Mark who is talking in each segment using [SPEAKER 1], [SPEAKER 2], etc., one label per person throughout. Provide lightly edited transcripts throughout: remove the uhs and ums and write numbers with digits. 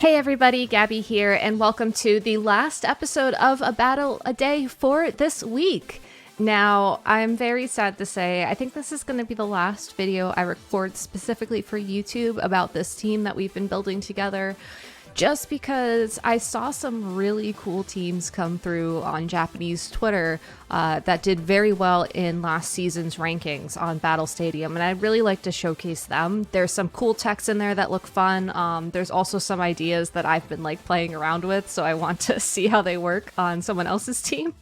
[SPEAKER 1] Hey everybody, Gabby here, and welcome to the last episode of A Battle a Day for this week. Now, I'm very sad to say, I think this is going to be the last video I record specifically for YouTube about this team that we've been building together, just because I saw some really cool teams come through on Japanese Twitter that did very well in last season's rankings on Battle Stadium, and I'd really like to showcase them. There's some cool techs in there that look fun. There's also some ideas that I've been playing around with, so I want to see how they work on someone else's team.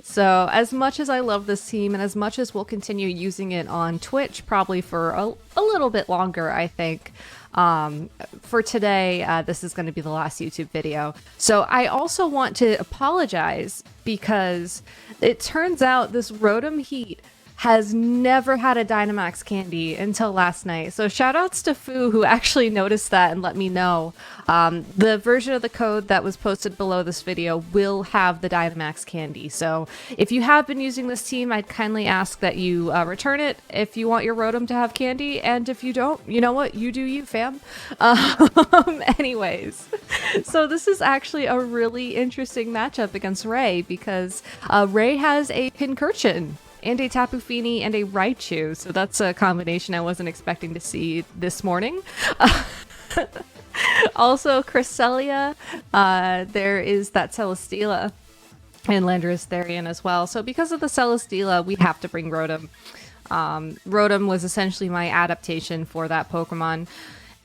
[SPEAKER 1] So as much as I love this team and as much as we'll continue using it on Twitch probably for a little bit longer, I think, for today, this is going to be the last YouTube video. So I also want to apologize because it turns out this Rotom-H has never had a Dynamax candy until last night. So shout outs to Fu, who actually noticed that and let me know. The version of the code that was posted below this video will have the Dynamax candy. So if you have been using this team, I'd kindly ask that you return it if you want your Rotom to have candy. And if you don't, you know what? You do you, fam. Anyways, so this is actually a really interesting matchup against Ray because Ray has a Pincurchin and a Tapu Fini and a Raichu, so that's a combination I wasn't expecting to see this morning. Also, Cresselia, there is that Celesteela, and Landorus Therian as well. So because of the Celesteela, we have to bring Rotom. Rotom was essentially my adaptation for that Pokemon,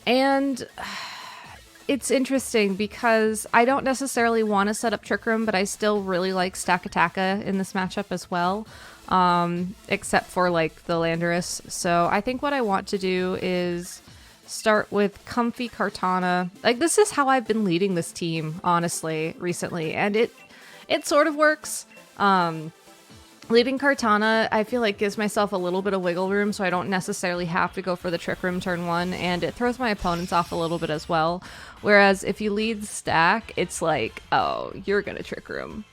[SPEAKER 1] and it's interesting because I don't necessarily want to set up Trick Room, but I still really like Stakataka in this matchup as well. Except for the Landorus. So I think what I want to do is start with Comfy Kartana. This is how I've been leading this team, honestly, recently, and it sort of works. Leading Kartana, I feel gives myself a little bit of wiggle room, so I don't necessarily have to go for the Trick Room turn one, and it throws my opponents off a little bit as well. Whereas if you lead Stack, it's oh, you're gonna Trick Room.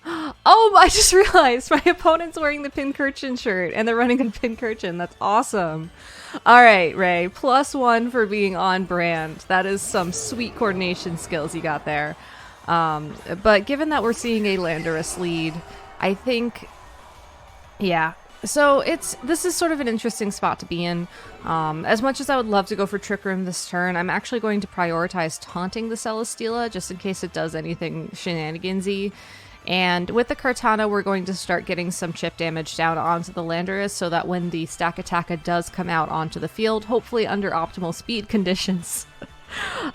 [SPEAKER 1] Oh, I just realized my opponent's wearing the Pincurchin shirt, and they're running a Pincurchin. That's awesome. Alright, Ray, +1 for being on brand. That is some sweet coordination skills you got there. But given that we're seeing a Landorus lead, I think... yeah, so this is sort of an interesting spot to be in. As much as I would love to go for Trick Room this turn, I'm actually going to prioritize taunting the Celesteela just in case it does anything shenanigansy. And with the Kartana, we're going to start getting some chip damage down onto the Landorus so that when the Stakataka does come out onto the field, hopefully under optimal speed conditions,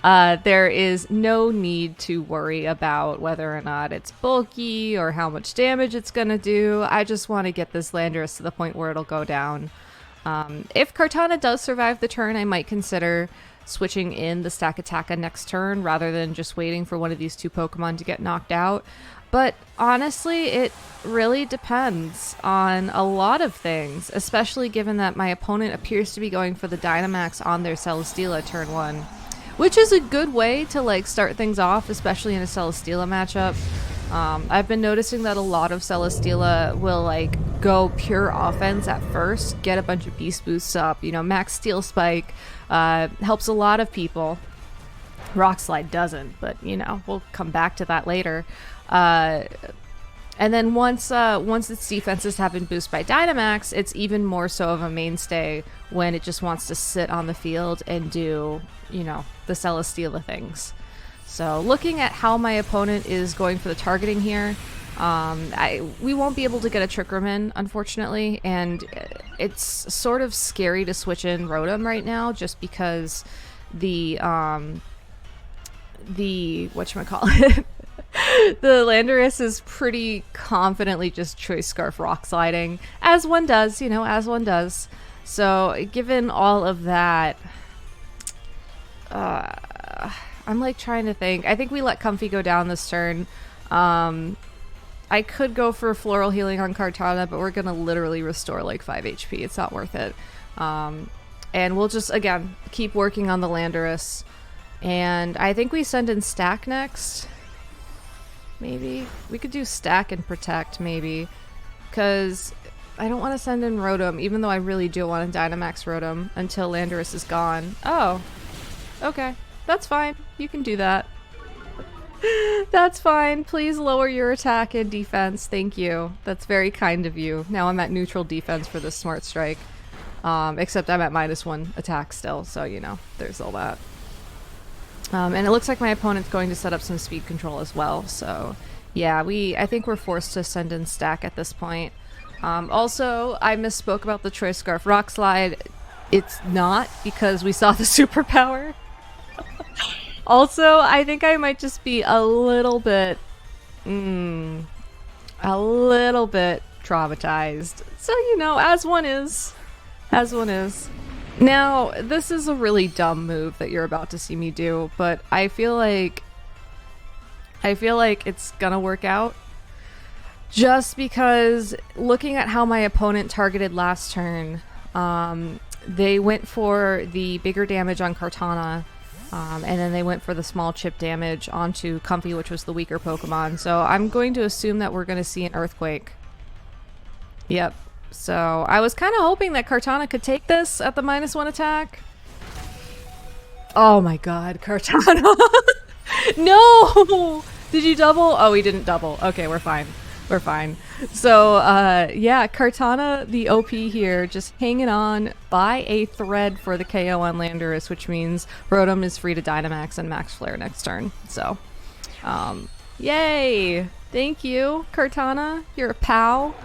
[SPEAKER 1] there is no need to worry about whether or not it's bulky or how much damage it's gonna do. I just want to get this Landorus to the point where it'll go down. If Kartana does survive the turn, I might consider switching in the Stakataka next turn rather than just waiting for one of these two Pokemon to get knocked out. But honestly, it really depends on a lot of things, especially given that my opponent appears to be going for the Dynamax on their Celesteela turn one. Which is a good way to start things off, especially in a Celesteela matchup. I've been noticing that a lot of Celesteela will go pure offense at first, get a bunch of beast boosts up, max Steel Spike, helps a lot of people. Rock Slide doesn't, but we'll come back to that later. And then once its defenses have been boosted by Dynamax, it's even more so of a mainstay when it just wants to sit on the field and do, the Celesteela things. So looking at how my opponent is going for the targeting here, we won't be able to get a Trick Room in, unfortunately, and it's sort of scary to switch in Rotom right now just because the whatchamacallit, the Landorus is pretty confidently just Choice Scarf Rock Sliding, as one does, as one does. So given all of that, I'm trying to think. I think we let Comfy go down this turn. I could go for Floral Healing on Kartana, but we're gonna literally restore 5 HP. It's not worth it. And we'll just, again, keep working on the Landorus. And I think we send in Stack next. Maybe. We could do Stack and Protect, maybe. Because I don't want to send in Rotom, even though I really do want to Dynamax Rotom until Landorus is gone. Oh. Okay. That's fine. You can do that. That's fine. Please lower your attack and defense. Thank you. That's very kind of you. Now I'm at neutral defense for this Smart Strike. Except I'm at -1 attack still, so you know, there's all that. And it looks like my opponent's going to set up some speed control as well, so yeah, I think we're forced to send in stack at this point. Also, I misspoke about the Choice Scarf Rock Slide. It's not, because we saw the superpower. Also, I think I might just be a little bit traumatized. So, you know, as one is. As one is. Now, this is a really dumb move that you're about to see me do, but I feel like it's gonna work out. Just because looking at how my opponent targeted last turn, they went for the bigger damage on Kartana, and then they went for the small chip damage onto Comfy, which was the weaker Pokemon. So I'm going to assume that we're going to see an Earthquake. Yep. So I was kind of hoping that Kartana could take this at the -1 attack. Oh my god, Kartana. No! Did you double? Oh, he didn't double. Okay, we're fine. We're fine. So, yeah, Kartana, the OP here, just hanging on by a thread for the KO on Landorus, which means Rotom is free to Dynamax and Max Flare next turn. So, yay! Thank you, Kartana. You're a pal.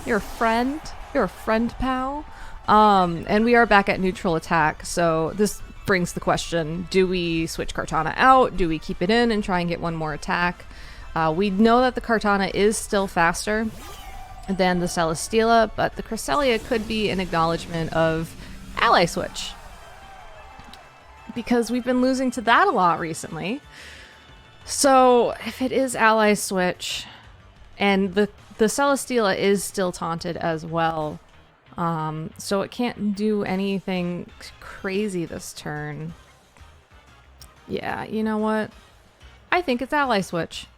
[SPEAKER 1] You're a friend. You're a friend, pal. And we are back at neutral attack, so this brings the question, do we switch Kartana out? Do we keep it in and try and get one more attack? We know that the Kartana is still faster than the Celesteela, but the Cresselia could be an acknowledgement of ally switch. Because we've been losing to that a lot recently. So if it is ally switch, and the Celesteela is still taunted as well, so it can't do anything crazy this turn. Yeah, you know what? I think it's ally switch.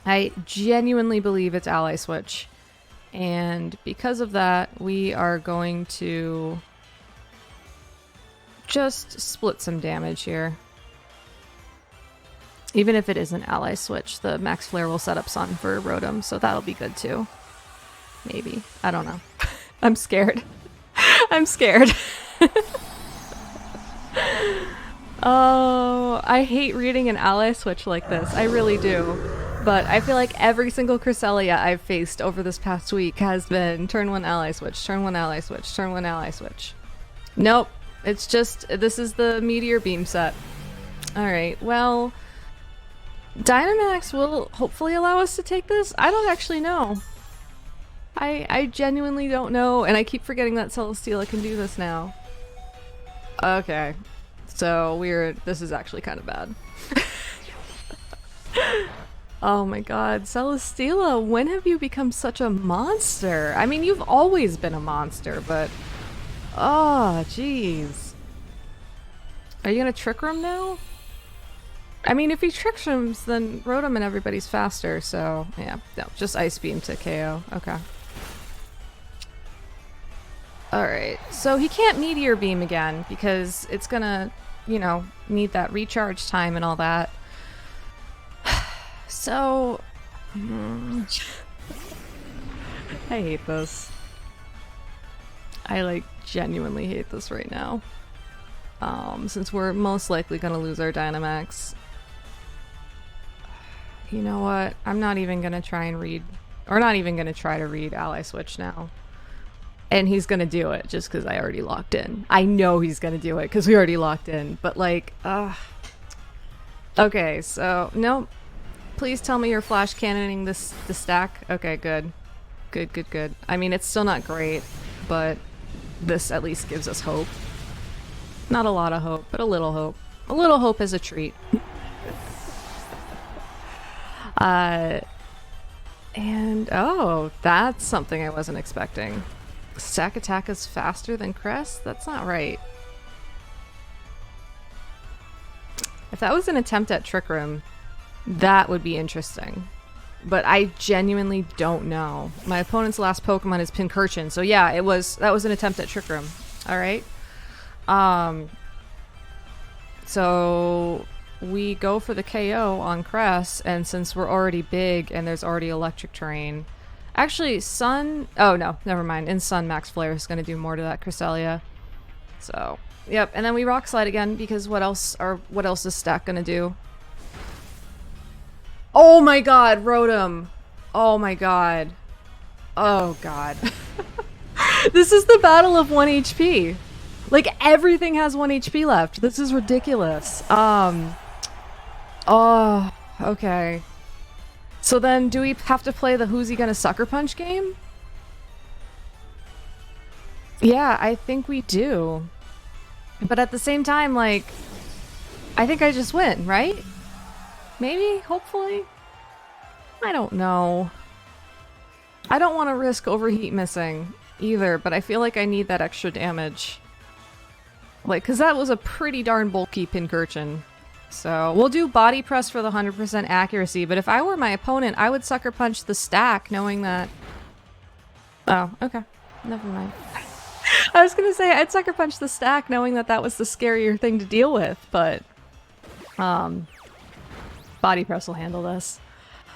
[SPEAKER 1] I genuinely believe it's ally switch. And because of that, we are going to just split some damage here. Even if it isn't ally switch, the Max Flare will set up Sun for Rotom, so that'll be good too. Maybe. I don't know. I'm scared. I'm scared. Oh, I hate reading an ally switch like this. I really do. But I feel like every single Cresselia I've faced over this past week has been turn 1 ally switch, turn 1 ally switch, turn 1 ally switch. Nope. It's just, this is the Meteor Beam set. Alright, well, Dynamax will hopefully allow us to take this? I don't actually know. I genuinely don't know, and I keep forgetting that Celesteela can do this now. Okay. So this is actually kind of bad. Oh my god, Celesteela, when have you become such a monster? I mean, you've always been a monster, but... Oh, jeez. Are you gonna Trick Room now? I mean, if he Trick Rooms, then Rotom and everybody's faster, so... Yeah, no, just Ice Beam to KO. Okay. Alright, so he can't Meteor Beam again, because it's gonna, you know, need that recharge time and all that. So... I hate this. I, like, genuinely hate this right now. Since we're most likely gonna lose our Dynamax. You know what? I'm not even gonna try and read... Or not even gonna try to read Ally Switch now. And he's gonna do it, just because I already locked in. I know he's gonna do it, because we already locked in. But, like, okay, so... Nope. Please tell me you're flash cannoning the stack. Okay, good. Good, good, good. I mean, it's still not great, but this at least gives us hope. Not a lot of hope, but a little hope. A little hope is a treat. And, oh, that's something I wasn't expecting. Stack attack is faster than Crest? That's not right. If that was an attempt at Trick Room, that would be interesting. But I genuinely don't know. My opponent's last Pokemon is Pincurchin, so yeah, that was an attempt at Trick Room. Alright. So we go for the KO on Cress, and since we're already big and there's already electric terrain, actually Sun, oh no, never mind. In Sun, Max Flare is going to do more to that Cresselia. So, yep, and then we Rock Slide again because what else is Stack going to do? Oh my god, Rotom. Oh my god. Oh god. This is the battle of 1 HP. Like, everything has 1 HP left. This is ridiculous. Oh, okay. So then, do we have to play the Who's He Gonna Sucker Punch game? Yeah, I think we do. But at the same time, like, I think I just win, right? Maybe? Hopefully? I don't know. I don't want to risk Overheat missing either, but I feel like I need that extra damage. Like, because that was a pretty darn bulky Pincurchin. So, we'll do Body Press for the 100% accuracy, but if I were my opponent, I would Sucker Punch the Stack knowing that... Oh, okay. Never mind. I was gonna say, I'd Sucker Punch the Stack knowing that that was the scarier thing to deal with, but... Body Press will handle this.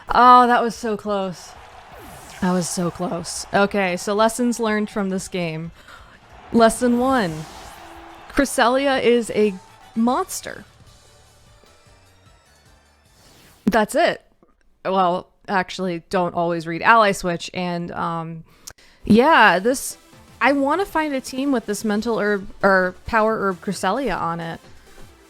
[SPEAKER 1] Oh, that was so close. That was so close. Okay, so lessons learned from this game. Lesson 1. Cresselia is a monster. That's it. Well, actually, don't always read Ally Switch, and yeah, this... I want to find a team with this Mental Herb, or Power Herb Cresselia on it.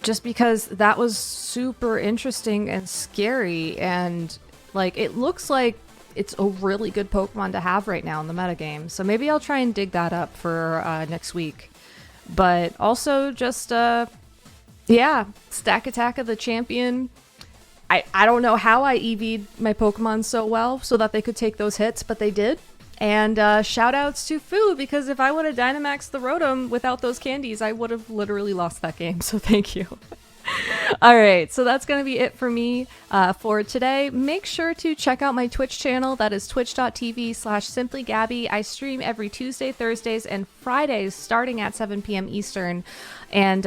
[SPEAKER 1] Just because that was super interesting and scary, and like it looks like it's a really good Pokemon to have right now in the metagame. So maybe I'll try and dig that up for next week. But also just, yeah, Stack Attack of the Champion. I don't know how I EV'd my Pokemon so well so that they could take those hits, but they did. And shout outs to Fu, because if I would have Dynamaxed the Rotom without those candies, I would have literally lost that game. So thank you. Alright, so that's going to be it for me for today. Make sure to check out my Twitch channel. That is twitch.tv/simplygabby. I stream every Tuesday, Thursdays, and Fridays starting at 7 p.m. Eastern. And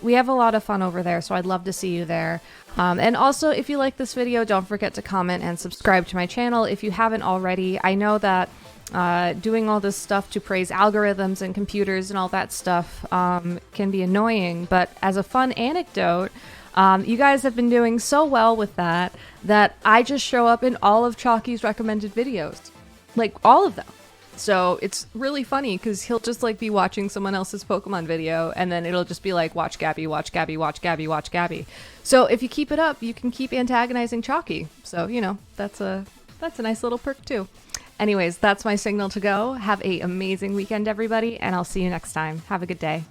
[SPEAKER 1] we have a lot of fun over there, so I'd love to see you there. And also, if you like this video, don't forget to comment and subscribe to my channel if you haven't already. I know that doing all this stuff to praise algorithms and computers and all that stuff can be annoying, but as a fun anecdote, you guys have been doing so well with that I just show up in all of Chalky's recommended videos. Like, all of them. So it's really funny because he'll just like be watching someone else's Pokemon video and then it'll just be like, watch Gabby, watch Gabby, watch Gabby, watch Gabby. So if you keep it up, you can keep antagonizing Chalky. So, you know, that's a nice little perk too. Anyways, that's my signal to go. Have an amazing weekend, everybody, and I'll see you next time. Have a good day.